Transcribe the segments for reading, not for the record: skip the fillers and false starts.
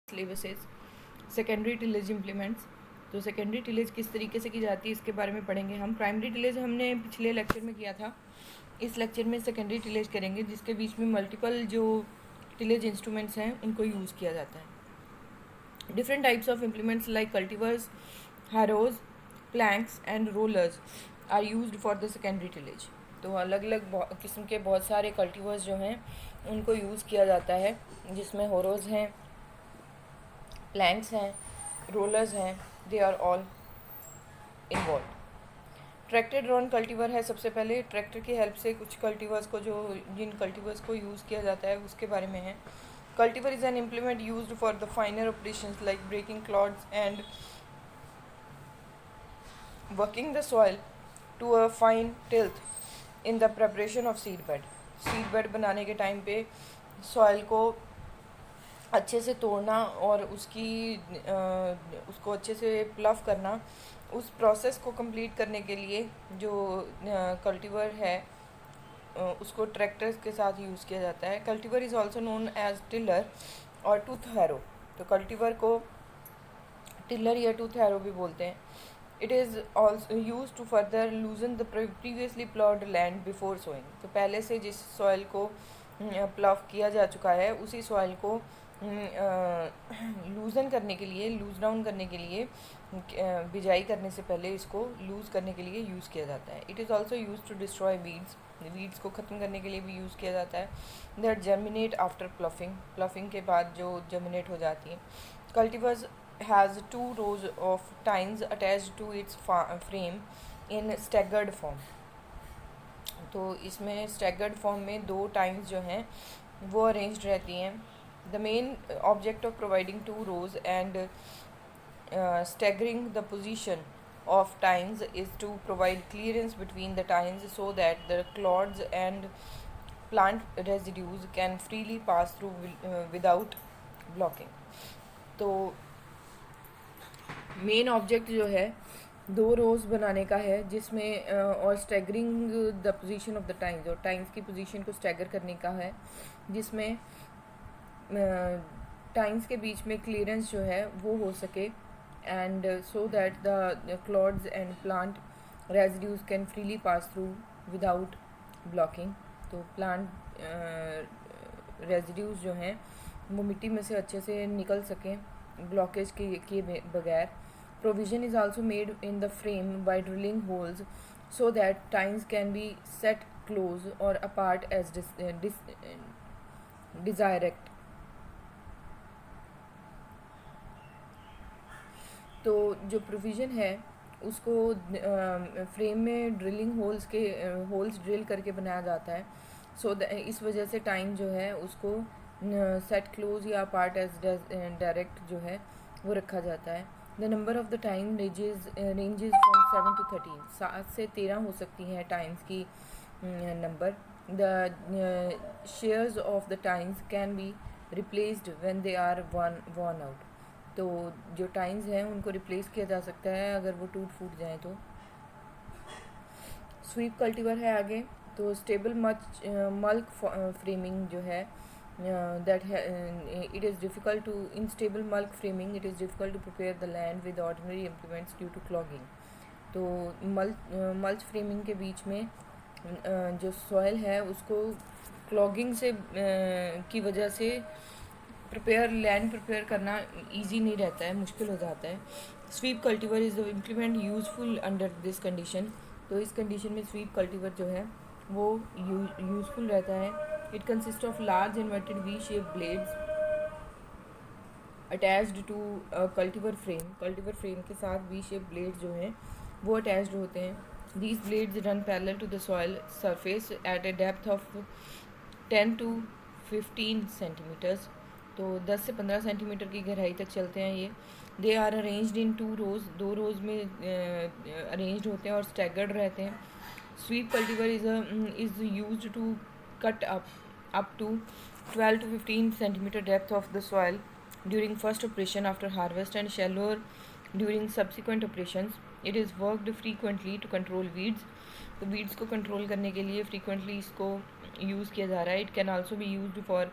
Syllabuses secondary tillage implements. तो secondary tillage किस तरीके से की जाती है इसके बारे में पढ़ेंगे हम। प्राइमरी टिलेज हमने पिछले लेक्चर में किया था, इस लेक्चर में सेकेंडरी टिलेज करेंगे जिसके बीच में मल्टीपल जो टिलेज इंस्ट्रूमेंट्स हैं उनको यूज़ किया जाता है। Different types of implements like cultivators, harrows, planks and rollers are used for the secondary tillage. तो अलग अलग किस्म के बहुत सारे कल्टीवर्स जो हैं उनको यूज़ किया जाता है, जिसमें होरोज हैं, प्लैंक्स हैं, रोलर्स हैं, they are all involve. Tractor drawn cultivator है। सबसे पहले ट्रैक्टर की हेल्प से कुछ कल्टीवर्स को जिन कल्टीवर्स को यूज़ किया जाता है उसके बारे में है। Cultivator is an implement used for the finer operations like breaking clods and working the soil to a fine tilth in the preparation of seed bed. Seed bed बनाने के टाइम पे सॉइल को अच्छे से तोड़ना और उसको अच्छे से प्लफ करना, उस प्रोसेस को कंप्लीट करने के लिए जो कल्टीवर है उसको ट्रैक्टर्स के साथ यूज़ किया जाता है। Cultivator is also known as tiller और टूथ हैरो। तो कल्टीवर को टिलर या टूथ हैरो भी बोलते हैं। It is also use to further loosen the previously ploughed land before sowing. तो पहले से जिस सॉइल को प्लव किया जा चुका है उसी सॉइल को लूज़न करने के लिए, लूज़ डाउन करने के लिए, बिजाई करने से पहले इसको लूज़ करने के लिए यूज़ किया जाता है। It is also use to destroy weeds को ख़त्म करने के लिए भी यूज़ किया जाता है। दैट जर्मिनेट आफ्टर प्लफिंग के बाद जो जर्मिनेट हो जाती हैं। Cultivars has 2 rows of tines attached to its frame in staggered form। तो इसमें staggered form में 2 tines जो हैं वो arranged रहती हैं। The main object of providing 2 rows and staggering the position of tines is to provide clearance between the tines so that the clods and plant residues can freely pass through without blocking। तो main object जो है 2 रोज़ बनाने का है, जिसमें और staggering the position of the times, और times की पोजीशन को स्टैगर करने का है, जिसमें टाइम्स के बीच में क्लियरेंस जो है वो हो सके, and so that the clods and plant residues can freely pass through without blocking. तो प्लांट रेजिड्यूज जो हैं वो मिट्टी में से अच्छे से निकल सकें ब्लॉकेज के बगैर। Provision is also made in the frame by drilling holes so that tines can be set close or apart as desired। तो जो प्रोविज़न है उसको फ्रेम में ड्रिलिंग होल्स ड्रिल करके बनाया जाता है। इस वजह से टाइम जो है उसको सेट क्लोज या अपार्ट एज डायरेक्ट जो है वो रखा जाता है। The number of the time ranges from 7 to 13। 7 से 13 हो सकती हैं टाइम्स की number. The shares of the times can be replaced when they are worn out. तो जो टाइम्स हैं उनको रिप्लेस किया जा सकता है अगर वो टूट फूट जाएँ तो। स्वीप कल्टीवर है आगे। तो स्टेबल मल्क फ्रेमिंग जो है it is difficult to in stable mulch framing it is difficult to prepare the land with ordinary implements due to clogging। तो मल्च फ्रेमिंग के बीच में जो सॉइल है उसको क्लॉगिंग से की वजह से लैंड प्रिपेयर करना इजी नहीं रहता है, मुश्किल हो जाता है। Sweep cultivator is the implement useful under this condition. तो इस कंडीशन में स्वीप कल्टीवर जो है वो यूज़फुल रहता है। It consist of large inverted V shape blades attached to cultivator frame के साथ वी शेप ब्लेड जो हैं वो अटैच्ड होते हैं। These blades run parallel to the soil surface at a depth of 10 to 15 centimetres. तो 10 से 15 सेंटीमीटर की गहराई तक चलते हैं ये। They are arranged in 2 rows। 2 rows में अरेंज्ड होते हैं और स्टैगर्ड रहते हैं। Sweep cultivator is used to cut up to 12 to 15 centimeter depth of the soil during first operation after harvest and shallower during subsequent operations। It is worked frequently to control weeds। तो weeds को control करने के लिए frequently इसको use किया जा रहा है। It can also be used for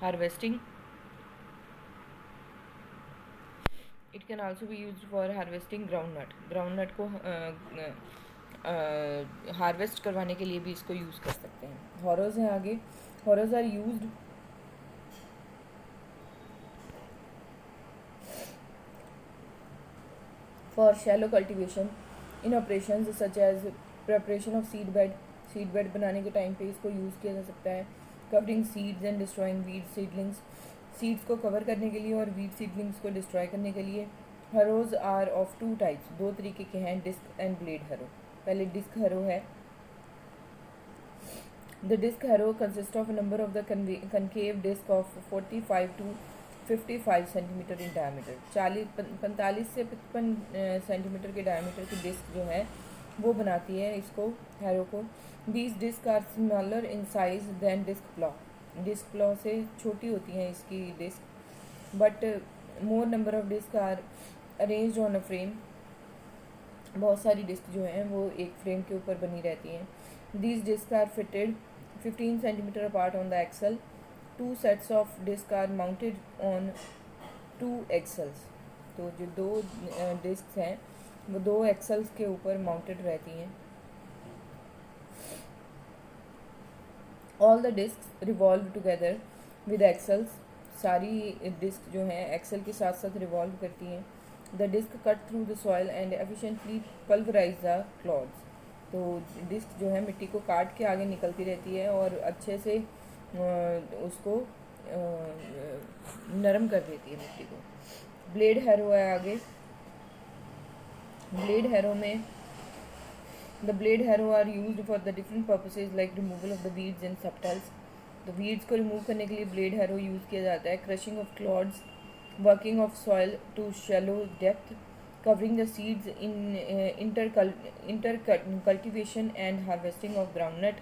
harvesting। It can also be used for harvesting groundnut को हार्वेस्ट करवाने के लिए भी इसको यूज़ कर सकते हैं। हॉरोज हैं आगे। Harrows are used for shallow cultivation in operations such as preparation of seed bed बनाने के टाइम पे इसको यूज़ किया जा सकता है। Covering seeds and destroying weed seedlings, seeds को कवर करने के लिए और वीड सीडलिंग्स को डिस्ट्रॉय करने के लिए। हरोज आर ऑफ टू टाइप्स, दो तरीके के हैं, डिस्क एंड ब्लेड हरो। पहले डिस्क हरो है। The disc harrow consist of number of the concave disc of 45 to 55 centimetre in diameter. 45 से 55 सेंटीमीटर के डायमीटर की डिस्क जो है वो बनाती है इसको, हैरो को। These disc are smaller in size than disc plough से छोटी होती हैं इसकी disc, but more number of disc are arranged on a frame. बहुत सारी डिस्क जो हैं वो एक फ्रेम के ऊपर बनी रहती हैं। These disc are fitted 15 centimetre apart on the axle. Two sets of disc are mounted on 2 axles. तो जो दो डिस्क हैं वो 2 एक्सल्स के ऊपर माउंटेड रहती हैं। All the disc revolve together with axles, सारी डिस्क जो हैं एक्सल के साथ साथ रिवॉल्व करती हैं। The disc cut through the soil and efficiently pulverise the clods. तो डिस्क जो है मिट्टी को काट के आगे निकलती रहती है और अच्छे से उसको नरम कर देती है मिट्टी को। ब्लेड हैरो है आगे। ब्लेड हैरो में the blade harrow are used for the different purposes like removal of the weeds and stubbles. तो वीड्स को रिमूव करने के लिए ब्लेड हैरो यूज़ किया जाता है। Crushing of clods, working of soil to shallow depth, covering the seeds in inter cultivation and harvesting of groundnut.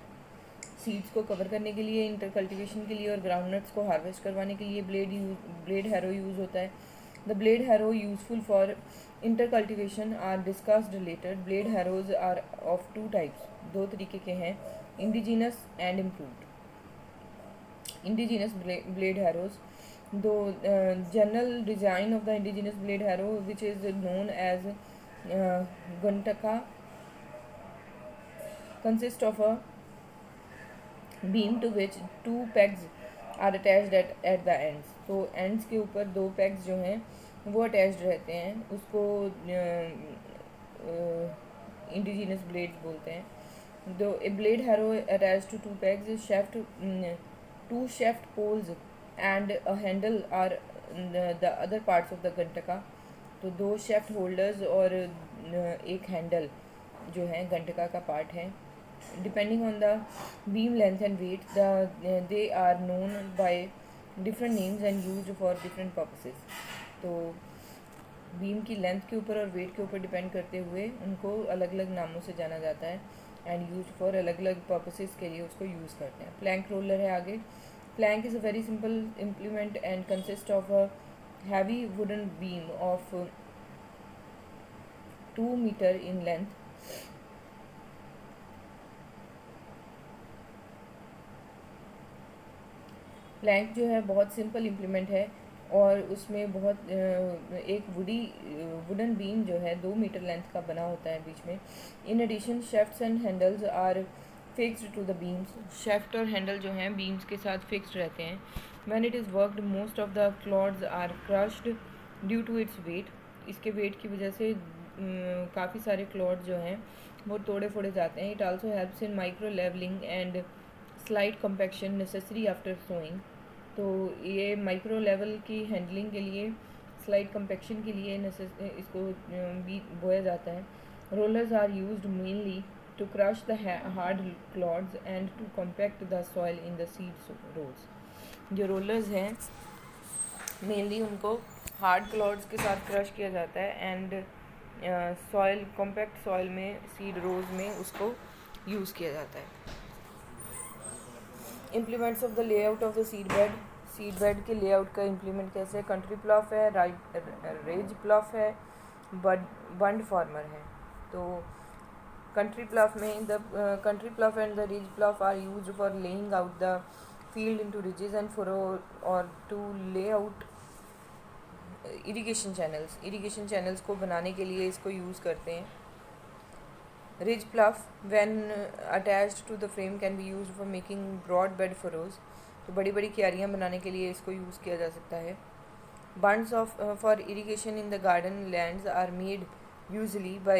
Seeds को cover करने के लिए, इंटर कल्टिवेशन के लिए और ग्राउंडनट्स को हार्वेस्ट करवाने के लिए ब्लेड हैरो यूज़ होता है। The blade harrow useful for inter cultivation are discussed later. Blade harrows are of two types, दो तरीके के हैं, indigenous and improved. Indigenous blade harrows, the general design of the indigenous blade harrow, which is known as Gantaka, consists of a beam to which 2 pegs are attached at the ends. तो ends के ऊपर 2 pegs जो हैं वो attached रहते हैं, उसको indigenous blades बोलते हैं। दो a blade harrow attached to 2 pegs, two shaft poles and a handle are the other parts of the गंटका। तो 2 शेफ्ट होल्डर्स और एक हैंडल जो है गंटका का पार्ट है। Depending on the beam length and weight they are known by different names and used for different purposes. तो beam की length के ऊपर और वेट के ऊपर डिपेंड करते हुए उनको अलग अलग नामों से जाना जाता है एंड यूज फॉर अलग अलग पर्पसेस के लिए उसको यूज़ करते हैं। प्लैंक रोलर है आगे। Plank is a very simple implement and consists of a heavy wooden beam of 2 meter in length। Planck जो है बहुत सिंपल इम्प्लीमेंट है और उसमें बहुत एक वुडन बीम जो है 2 मीटर लेंथ का बना होता है बीच में। In addition shafts and handles are fixed to the beams. Shaft और हैंडल जो हैं बीम्स के साथ फिक्स्ड रहते हैं। When it is worked most of the clods are crushed due to its weight. इसके वेट की वजह से काफ़ी सारे क्लॉड्स जो हैं वो तोड़े फोड़े जाते हैं। It also helps in micro levelling and slight compaction necessary after sowing. तो ये माइक्रो लेवल की हैंडलिंग के लिए, स्लाइट कम्पैक्शन के लिए इसको बोया जाता है। Rollers are used mainly to crush the hard clods and to compact the soil in the seed rows। जो rollers हैं मेनली उनको हार्ड क्लॉड्स के साथ क्रश किया जाता है एंड सॉइल कॉम्पैक्ट सॉइल में सीड रोज में उसको यूज़ किया जाता है। Implements of the layout of the seed bed. Seed bed के लेआउट का इम्प्लीमेंट कैसे है? कंट्री प्लॉफ है, रेज प्लॉफ है, बंड फार्मर है। तो country plough में country plough and the ridge plough are used for laying out the field into ridges and furrow or to lay out irrigation channels को बनाने के लिए इसको यूज़ करते हैं. Ridge plough when attached to the frame can be used for making broad bed furrows. तो बड़ी बड़ी क्यारियाँ बनाने के लिए इसको यूज़ किया जा सकता है. Bunds for irrigation in the garden lands are made usually by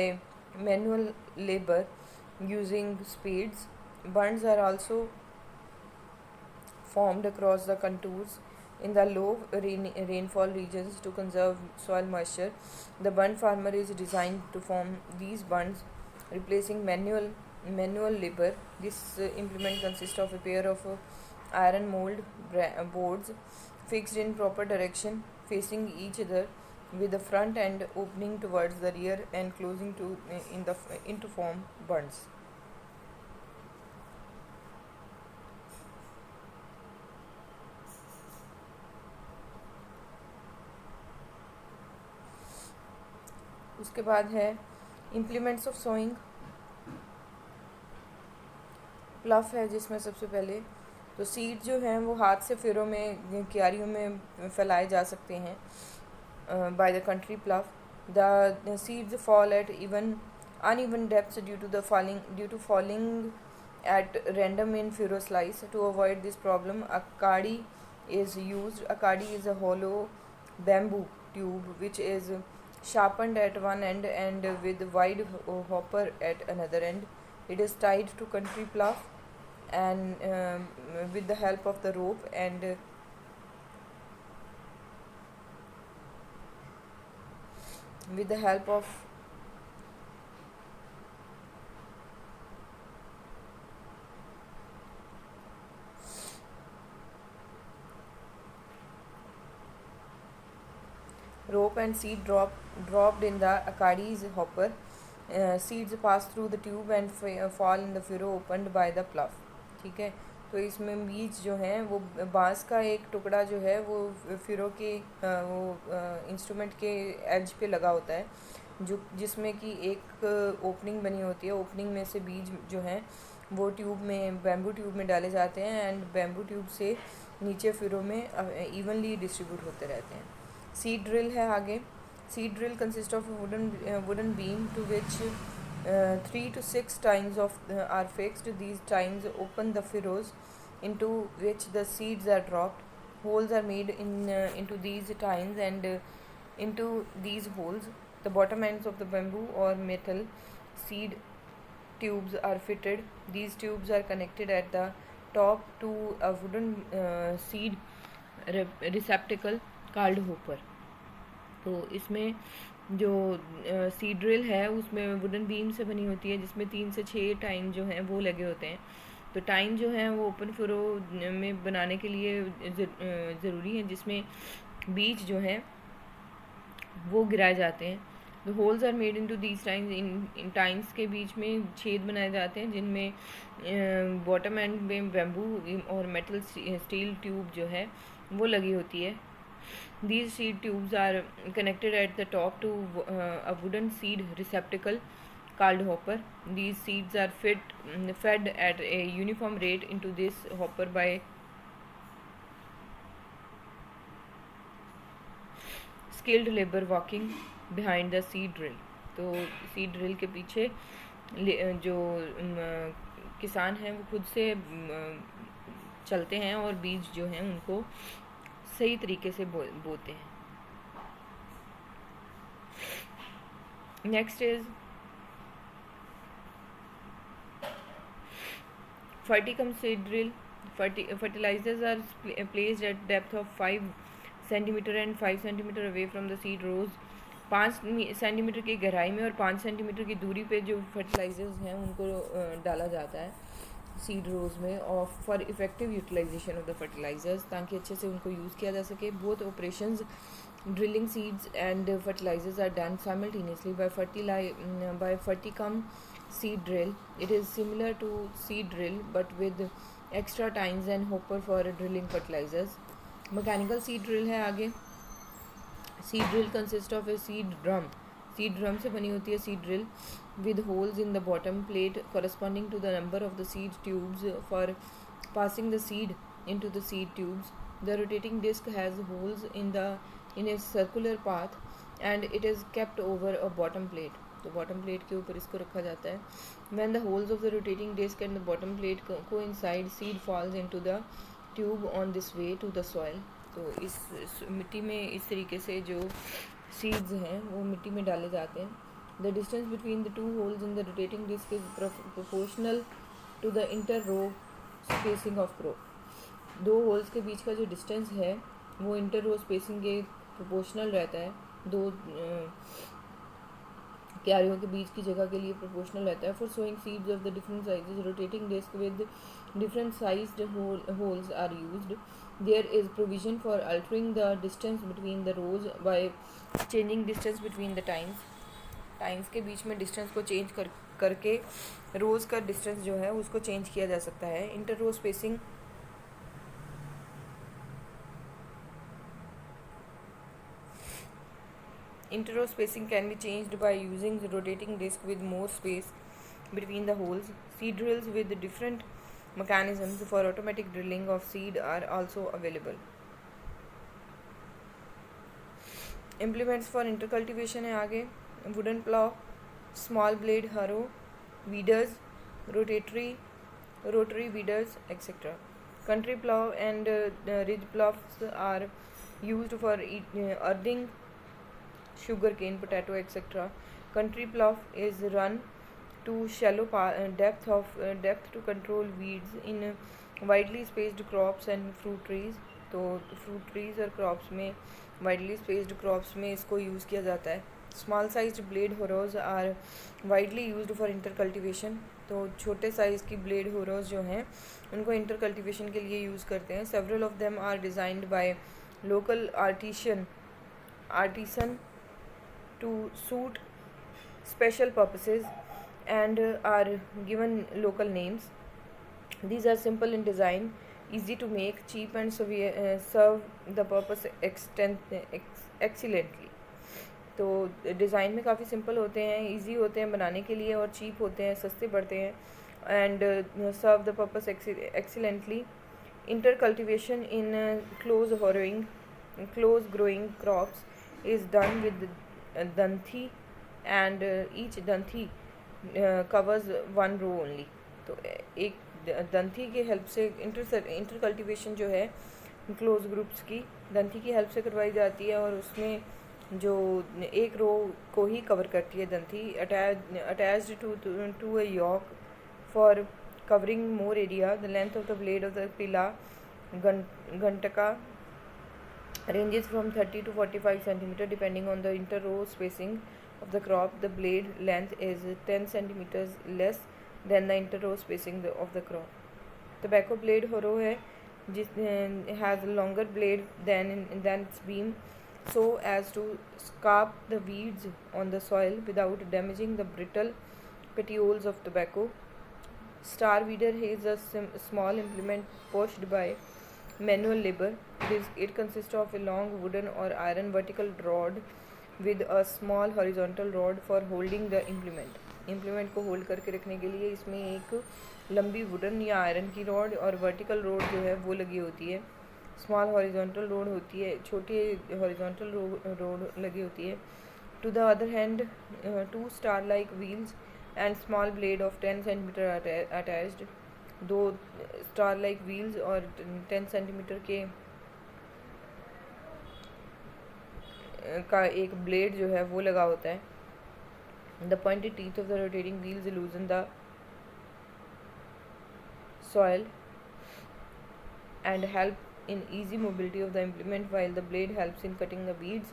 manual labor using spades. Bunds are also formed across the contours in the low rainfall regions to conserve soil moisture. The bund farmer is designed to form these bunds, replacing manual labor. This implement consists of a pair of iron mold boards fixed in proper direction, facing each other, with the front end opening towards the rear and closing into form bunds. उसके बाद है implements of sowing. प्लफ है जिसमें सबसे पहले तो seed जो हैं वो हाथ से फिरों में क्यारियों में फैलाए जा सकते हैं. By the country प्लफ the seeds fall eight uneven depths due to falling at random in furrow slice. To avoid this problem, a kadi is used. A kadi is a hollow bamboo tube which is sharpened at one end and with wide hopper at another end. It is tied to country plough and with the help of the rope and with the help of rope and seed dropped in the Akadi's hopper. Seeds pass through the tube and fall in the furrow opened by the plough. ठीक है. तो इसमें बीज जो हैं वो बांस का एक टुकड़ा जो है वो फिरो के वो इंस्ट्रूमेंट के एज पे लगा होता है जो जिसमें कि एक ओपनिंग बनी होती है. ओपनिंग में से बीज जो हैं वो बैम्बू ट्यूब में डाले जाते हैं एंड बैम्बू ट्यूब से नीचे फिरो में इवनली डिस्ट्रीब्यूट होते रहते हैं. सीड ड्रिल है आगे. Seed drill consist of wooden beam to which 3 to 6 tines are fixed. These tines open the furrows into which the seeds are dropped. Holes are made into these tines and into these holes the bottom ends of the bamboo or metal seed tubes are fitted. These tubes are connected at the top to a wooden seed receptacle called hopper. तो इसमें जो seed drill है उसमें wooden beam से बनी होती है जिसमें 3 से 6 टाइन जो हैं वो लगे होते हैं. तो टाइन जो हैं वो ओपन फुरो में बनाने के लिए ज़रूरी है जिसमें बीज जो हैं वो गिराए जाते हैं. The holes are made into these tines. इन टाइन्स के बीच में छेद बनाए जाते हैं जिनमें बॉटम एंड में बैम्बू और मेटल स्टील ट्यूब जो है वो लगी होती है. These seed tubes are connected at the top to a wooden seed receptacle called hopper. These seeds are fed at a uniform rate into this hopper by skilled labor walking behind the seed drill. तो seed drill के पीछे जो किसान हैं वो खुद से चलते हैं और बीज जो हैं उनको सही तरीके से बोते हैं. Next is ferticum seed drill. Fertilisers are placed at depth of 5 centimetre and 5 centimetre away from the seed rows. 5 centimetre की गहराई में और 5 सेंटीमीटर की दूरी पे जो फर्टिलाइजर्स हैं उनको डाला जाता है सीड रोज में और for effective utilisation of the fertilisers ताकि अच्छे से उनको यूज़ किया जा सके. Both operations drilling seeds and fertilisers are done simultaneously by ferticum seed drill. It is similar to seed drill but with extra times and hopper for drilling fertilisers. Mechanical seed drill है आगे. Seed drill consist of a seed drum से बनी होती है seed drill with holes in the bottom plate corresponding to the number of the seed tubes for passing the seed into the seed tubes. The rotating disc has holes in the in a circular path and it is kept over a bottom plate. तो bottom plate के ऊपर इसको रखा जाता है. When the holes of the rotating disc and the bottom plate coincide, seed falls into the tube on this way to the soil. तो इस मिट्टी में इस तरीके से जो seeds हैं वो मिट्टी में डाले जाते हैं. The distance between the two holes in the rotating disc is proportional to the inter-row spacing of crop. दो होल्स के बीच का जो डिस्टेंस है वो इंटर रो स्पेसिंग के प्रोपोर्शनल रहता है. दो क्यारियों के बीच की जगह के लिए प्रोपोर्शनल रहता है. For sowing seeds of the different sizes rotating disc with different sized holes are used. There is provision for altering the distance between the rows by changing distance between the times के बीच में distance को change करके रोज़ का distance जो है उसको change किया जा सकता है. Inter row spacing Interrow spacing can be changed by using the rotating disc with more space between the holes. Seed drills with different mechanisms for automatic drilling of seed are also available. Implements for intercultivation है आगे. Wooden plow, small blade harrow, weeders, rotary weeders, etc. Country plow and ridge plows are used for earthing sugarcane, potato, etc. Country plough is run to shallow depth to control weeds in widely spaced crops and fruit trees. तो fruit trees और crops में widely spaced crops में इसको use किया जाता है. Small sized blade harrows are widely used for intercultivation. तो छोटे साइज़ की blade harrows जो हैं उनको intercultivation के लिए यूज़ करते हैं. Several of them are designed by local artisan to suit special purposes and are given local names. These are simple in design, easy to make, cheap and serve the purpose excellently. तो design में काफ़ी simple होते हैं, easy होते हैं बनाने के लिए और चीप होते हैं, सस्ते पड़ते हैं and serve the purpose excellently. Inter cultivation in close growing crops is done with danthi and each danthi covers one row only. तो एक दंथी की हेल्प से इंटर कल्टिवेशन जो है क्लोज ग्रुप्स की दंथी की हेल्प से करवाई जाती है और उसमें जो एक रो को ही कवर करती है दंथी. Attached to a yoke for covering more area. The length of the blade of the pila gantaka ranges from 30 to 45 cm depending on the inter-row spacing of the crop. The blade length is 10 cm less than the inter-row spacing of the crop. Tobacco blade harrow है has a longer blade than its beam so as to scarp the weeds on the soil without damaging the brittle petioles of tobacco. Star weeder is a small implement pushed by manual labor. It consists of a long wooden or iron vertical rod with a small horizontal rod for holding the implement. Implement को hold करके रखने के लिए इसमें एक लंबी wooden या iron की रॉड और वर्टिकल रोड जो है वो लगी होती है. स्मॉल हॉरिजॉन्टल रोड होती है, छोटी हॉरिजॉन्टल रोड लगी होती है. To the other hand 2 star like wheels and small blade of 10 cm attached. 2 star like wheels और 10 cm के का एक ब्लेड जो है वो लगा होता है. The pointed teeth of the rotating wheels loosen the soil and help in easy mobility of the implement while the blade helps in cutting the weeds.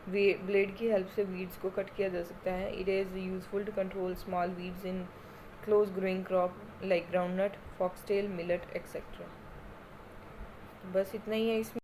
Blade की हेल्प से वीड्स को कट किया जा सकता है. It is useful to control small weeds in close growing crop like groundnut, foxtail, millet etcetera. बस इतना ही है इसमें.